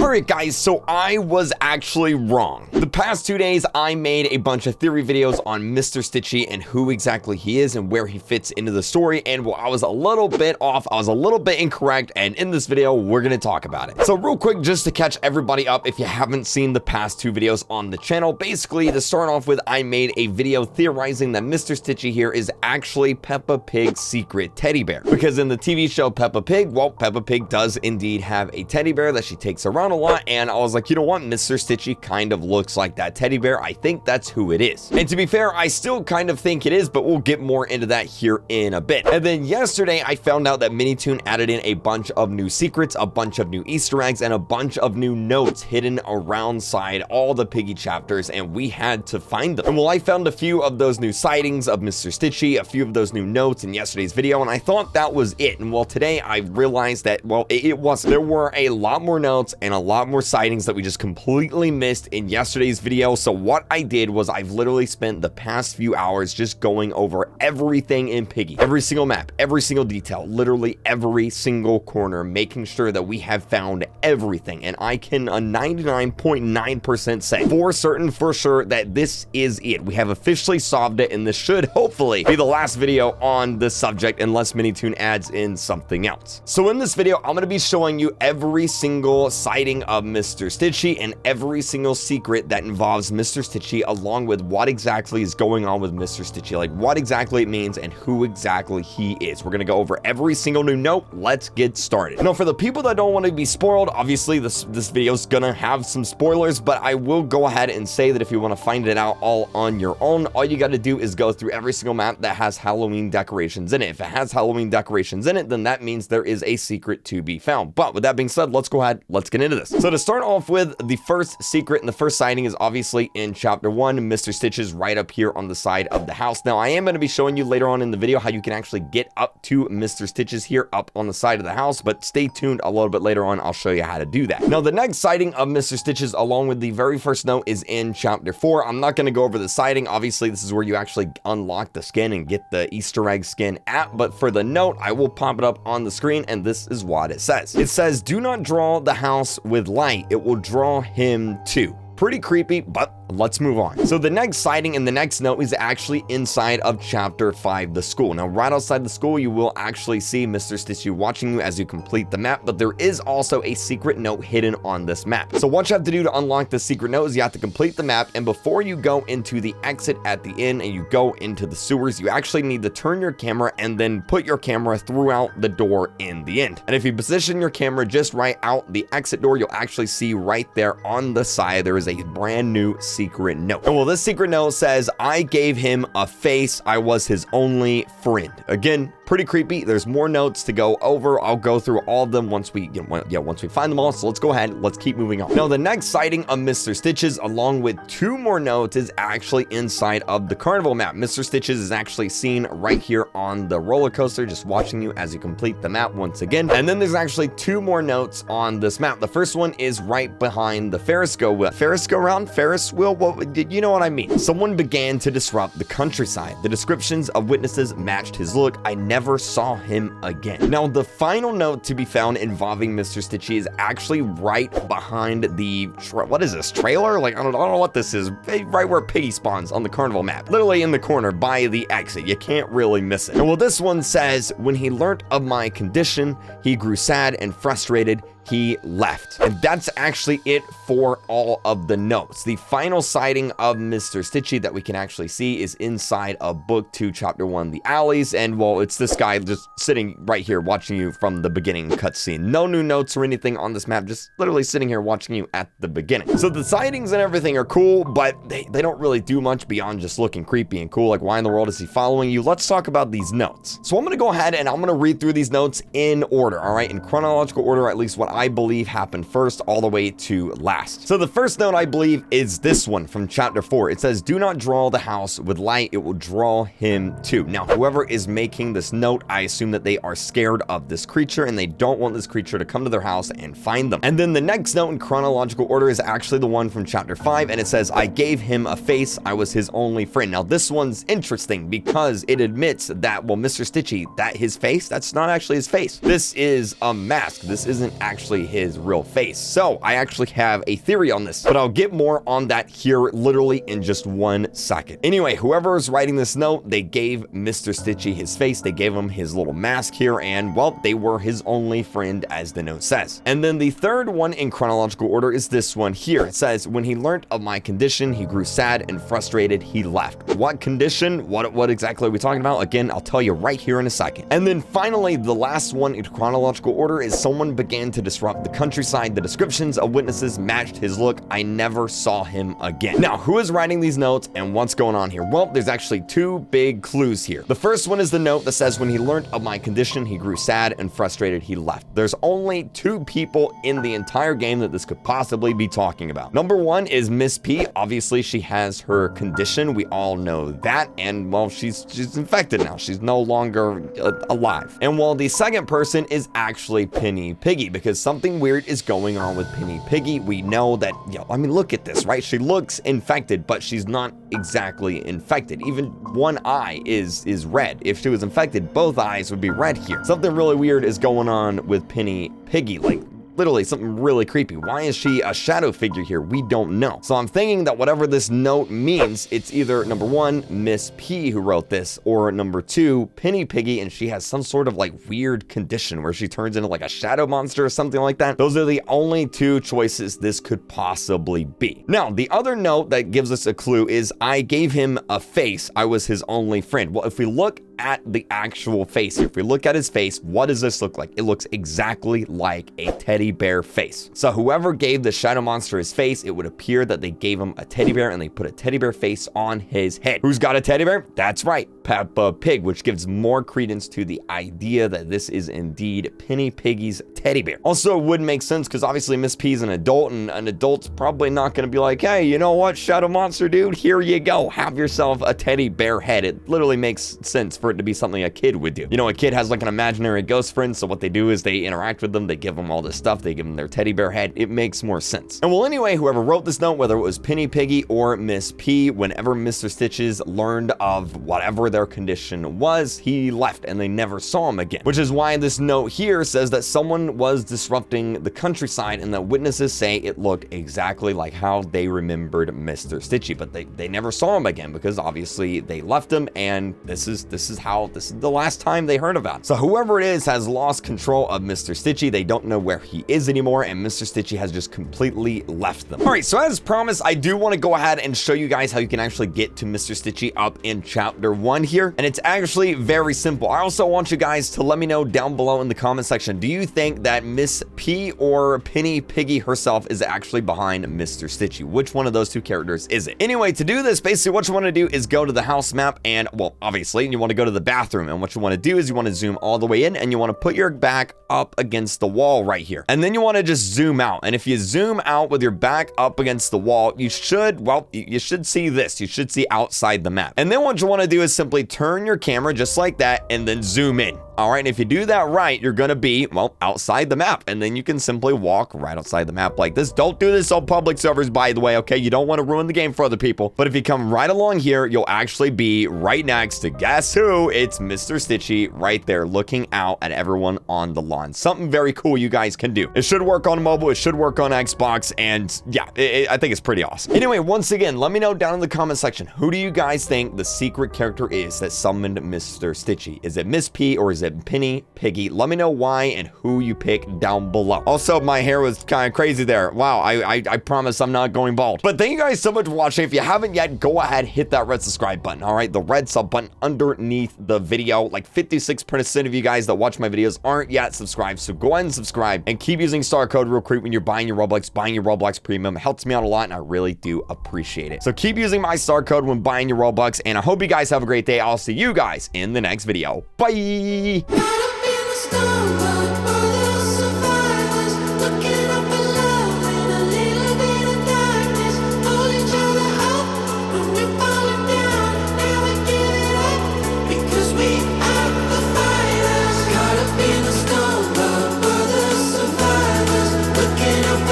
Alright guys, so I was actually wrong. The past 2 days, I made a bunch of theory videos on Mr. Stitchy and who exactly he is and where he fits into the story, and well, I was a little bit off, I was a little bit incorrect, and in this video, we're gonna talk about it. So real quick, just to catch everybody up, if you haven't seen the past 2 videos on the channel, basically, to start off with, I made a video theorizing that Mr. Stitchy here is actually Peppa Pig's secret teddy bear. Because in the TV show Peppa Pig, well, Peppa Pig does indeed have a teddy bear that she takes around a lot, and I was like, you know what, Mr. Stitchy kind of looks like that teddy bear. I think that's who it is. And to be fair, I still kind of think it is, but we'll get more into that here in a bit. And then yesterday, I found out that Minitoon added in a bunch of new secrets, a bunch of new Easter eggs, and a bunch of new notes hidden around side all the Piggy chapters, and we had to find them. And well, I found a few of those new sightings of Mr. Stitchy, a few of those new notes in yesterday's video, and I thought that was it. And well, today I realized that, well, it wasn't. There were a lot more notes and a lot more sightings that we just completely missed in yesterday's video. So what I did was I've literally spent the past few hours just going over everything in Piggy, every single map, every single detail, literally every single corner, making sure that we have found everything. And I can 99.9% say for certain, for sure, that this is it. We have officially solved it, and this should hopefully be the last video on this subject unless Minitoon adds in something else. So in this video, I'm going to be showing you every single sighting of Mr. Stitchy and every single secret that involves Mr. Stitchy, along with what exactly is going on with Mr. Stitchy, like what exactly it means and who exactly he is. We're going to go over every single new note. Let's get started. Now, for the people that don't want to be spoiled, obviously this video is going to have some spoilers, but I will go ahead and say that if you want to find it out all on your own, all you got to do is go through every single map that has Halloween decorations in it. If it has Halloween decorations in it, then that means there is a secret to be found. But with that being said, let's go ahead, let's get into this. So to start off with, the first secret and the first sighting is obviously in chapter 1. Mr. Stitch is right up here on the side of the house. Now, I am going to be showing you later on in the video how you can actually get up to Mr. Stitch's here up on the side of the house, but stay tuned a little bit later on. I'll show you how to do that. Now, the next sighting of Mr. Stitch's, along with the very first note, is in chapter 4. I'm not going to go over the sighting. Obviously, this is where you actually unlock the skin and get the Easter egg skin at, but for the note, I will pop it up on the screen, and this is what it says. It says, "Do not draw the house with light. It will draw him too." Pretty creepy, but let's move on. So the next sighting and the next note is actually inside of chapter 5, the school. Now, right outside the school, you will actually see Mr. Stitchy watching you as you complete the map, but there is also a secret note hidden on this map. So what you have to do to unlock the secret note is you have to complete the map, and before you go into the exit at the inn and you go into the sewers, you actually need to turn your camera and then put your camera throughout the door in the end. And if you position your camera just right out the exit door, you'll actually see right there on the side, there is a brand new secret note. And well, this secret note says, "I gave him a face. I was his only friend." Again, pretty creepy. There's more notes to go over. I'll go through all of them once we find them all. So let's go ahead. Let's keep moving on. Now, the next sighting of Mr. Stitch's, along with 2 more notes, is actually inside of the carnival map. Mr. Stitch's is actually seen right here on the roller coaster, just watching you as you complete the map once again. And then there's actually 2 more notes on this map. The first one is right behind the Ferris wheel. Ferris wheel? What, you know what I mean? "Someone began to disrupt the countryside. The descriptions of witnesses matched his look. I never saw him again." Now, the final note to be found involving Mr. Stitchy is actually right behind the, what is this, trailer? Like, I don't know what this is. Right where Piggy spawns on the carnival map. Literally in the corner by the exit. You can't really miss it. And well, this one says, "When he learnt of my condition, he grew sad and frustrated. He left." And that's actually it for all of the notes. The final sighting of Mr. Stitchy that we can actually see is inside of book 2, chapter 1, the alleys. And well, it's this guy just sitting right here watching you from the beginning cutscene. No new notes or anything on this map, just literally sitting here watching you at the beginning. So the sightings and everything are cool, but they don't really do much beyond just looking creepy and cool. Like, why in the world is he following you? Let's talk about these notes. So I'm going to go ahead and I'm going to read through these notes in order, all right? In chronological order, at least what I believe happened first all the way to last. So the first note I believe is this one from chapter 4. It says, "Do not draw the house with light. It will draw him too." Now, whoever is making this note, I assume that they are scared of this creature and they don't want this creature to come to their house and find them. And then the next note in chronological order is actually the one from chapter 5, and it says, "I gave him a face. I was his only friend." Now, this one's interesting because it admits that, well, Mr. Stitchy, that his face, that's not actually his face. This is a mask. This isn't actually actually his real face. So I actually have a theory on this, but I'll get more on that here literally in just 1 second. Anyway, whoever is writing this note, they gave Mr. Stitchy his face, they gave him his little mask here, and well, they were his only friend, as the note says. And then the third one in chronological order is this one here. It says, when he learned of my condition, he grew sad and frustrated, he left. What condition? What exactly are we talking about? Again, I'll tell you right here in a second. And then finally, the last one in chronological order is someone began to disrupt the countryside. The descriptions of witnesses matched his look. I never saw him again. Now, who is writing these notes and what's going on here? Well, there's actually 2 big clues here. The first one is the note that says, when he learned of my condition, he grew sad and frustrated, he left. There's only 2 people in the entire game that this could possibly be talking about. Number 1 is Miss P. Obviously, she has her condition. We all know that. And well, she's infected now. She's no longer alive. And while the second person is actually Penny Piggy, because something weird is going on with Penny Piggy. We know that, I mean, look at this, right? She looks infected, but she's not exactly infected. Even one eye is red. If she was infected, both eyes would be red here. Something really weird is going on with Penny Piggy, like literally something really creepy. Why is she a shadow figure here? We don't know. So I'm thinking that whatever this note means, it's either number 1, Miss P who wrote this, or number 2, Penny Piggy, and she has some sort of like weird condition where she turns into like a shadow monster or something like that. Those are the only 2 choices this could possibly be. Now, the other note that gives us a clue is I gave him a face. I was his only friend. Well, if we look at the actual face here, if we look at his face, what does this look like? It looks exactly like a teddy bear face. So whoever gave the shadow monster his face, it would appear that they gave him a teddy bear and they put a teddy bear face on his head. Who's got a teddy bear? That's right, Peppa Pig, which gives more credence to the idea that this is indeed Penny Piggy's teddy bear. Also, it would make sense because obviously Miss P is an adult, and an adult's probably not going to be like, hey, you know what, shadow monster dude, here you go, have yourself a teddy bear head. It literally makes sense for it to be something a kid would do. You know, a kid has like an imaginary ghost friend, so what they do is they interact with them, they give them all this stuff, they give them their teddy bear head. It makes more sense. And well, anyway, whoever wrote this note, whether it was Penny Piggy or Miss P, whenever Mr. Stitches learned of whatever their condition was, he left and they never saw him again. Which is why this note here says that someone was disrupting the countryside and that witnesses say it looked exactly like how they remembered Mr. Stitchy, but they never saw him again because obviously they left him, and this is the last time they heard about him. So whoever it is has lost control of Mr. Stitchy. They don't know where he is anymore, and Mr. Stitchy has just completely left them. All right, so as promised, I do want to go ahead and show you guys how you can actually get to Mr. Stitchy up in chapter 1 here, and it's actually very simple. I also want you guys to let me know down below in the comment section, do you think that Miss P or Penny Piggy herself is actually behind Mr. Stitchy? Which one of those 2 characters is it? Anyway, to do this, basically what you want to do is go to the house map, and well, obviously you want to go to the bathroom, and what you want to do is you want to zoom all the way in, and you want to put your back up against the wall right here, and then you want to just zoom out. And if you zoom out with your back up against the wall, you should see this. You should see outside the map. And then what you want to do is simply turn your camera just like that and then zoom in. All right, and if you do that right, you're gonna be, well, outside the map, and then you can simply walk right outside the map like this. Don't do this on public servers, by the way, okay? You don't want to ruin the game for other people. But if you come right along here, you'll actually be right next to, guess who? It's Mr. Stitchy right there looking out at everyone on the lawn. Something very cool you guys can do. It should work on mobile, it should work on Xbox, and yeah, I think it's pretty awesome. Anyway, once again, let me know down in the comment section, who do you guys think the secret character is that summoned Mr. Stitchy? Is it Miss P or is it Penny Piggy? Let me know why and who you pick down below. Also, my hair was kind of crazy there. Wow, I promise I'm not going bald. But thank you guys so much for watching. If you haven't yet, go ahead, hit that red subscribe button, all right? The red sub button underneath the video. Like 56% of you guys that watch my videos aren't yet subscribed, so go ahead and subscribe and keep using star code real quick when you're buying your Roblox premium. It helps me out a lot, and I really do appreciate it. So keep using my star code when buying your Robux, and I hope you guys have a great day. I'll see you guys in the next video. Bye!